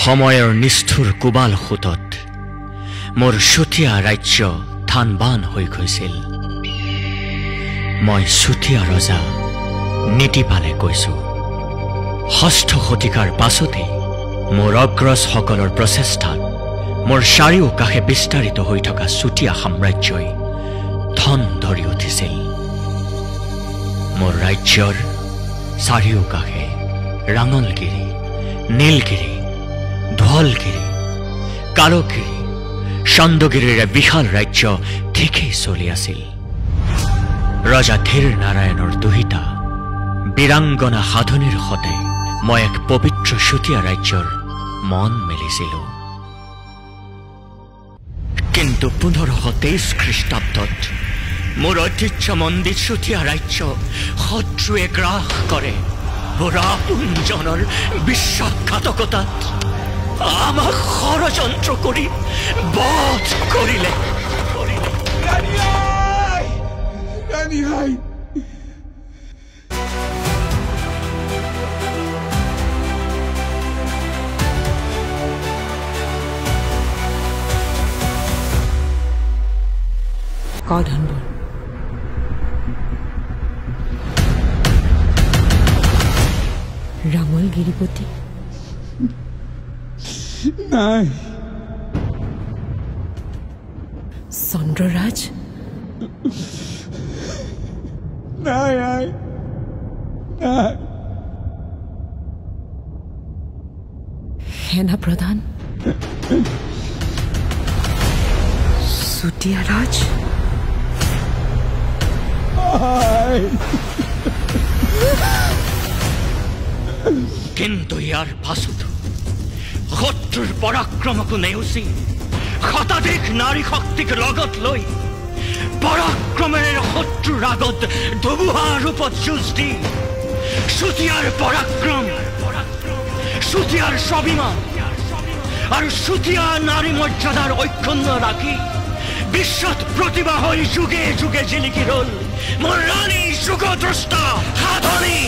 সময়ৰ নিষ্ঠুৰ কোবাল খুঁটত মোৰ চুতীয়া ৰাজ্য থানবান হৈ গৈছিল। মই চুতীয়া ৰজা নীতিপালে কৈছো। ষষ্ঠ শতিকাৰ পাছতে মোৰ অগ্ৰজসকলৰ প্ৰচেষ্টাত মোৰ চাৰিওকাষে বিস্তাৰিত হৈ থকা চুতীয়া সাম্ৰাজ্যই ধন ধৰি উঠিছিল। মোৰ ৰাজ্যৰ চাৰিওকাষে ৰাঙলগিৰি, নীলগিৰি, ধোৱলগিৰি, কালগিৰি, চন্দগিৰিৰে বিশাল ৰাজ্য ঠিকেই চলি আছিল। ৰজা ধীৰ নাৰায়ণৰ দুহিতা বীৰাংগনা সাধনীৰ সতে মই এক পবিত্ৰ চুতীয়া ৰাজ্যৰ মন মেলিছিলো। কিন্তু 1523 খ্ৰীষ্টাব্দত মোৰ ঐতিহ্যমণ্ডিত চুতীয়া ৰাজ্য শত্ৰুৱে গ্ৰাস কৰে। বুঢ়া আপোনজনৰ বিশ্বাসঘাতকতাত আমাক ষড়যন্ত্ৰ কৰি বধ কৰিলে। কধনবৰ ৰাঙল গিৰিপতি নাই, চন্দ্ৰৰাজ নাই, নাই, নাই, সেনা প্ৰধান চুতীয়া ৰাজ কিন্তু ইয়াৰ পাছতো শত্ৰুৰ পৰাক্ৰমকো নেওচি শতাধিক নাৰী শক্তিক লগত লৈ পৰাক্ৰমেৰে শত্ৰুৰ আগত ধুবুহা ৰূপত যুঁজ দি চুতীয়াৰ পৰাক্ৰম, চুতীয়াৰ স্বাভিমান আৰু চুতীয়া নাৰী মৰ্যাদাৰ ঐক্যন্য ৰাখি বিশ্বত প্ৰতিভা হৈ যুগে যুগে জিলিকি ৰল মোৰ ৰাণী যুগদ্ৰষ্টা সাধনী।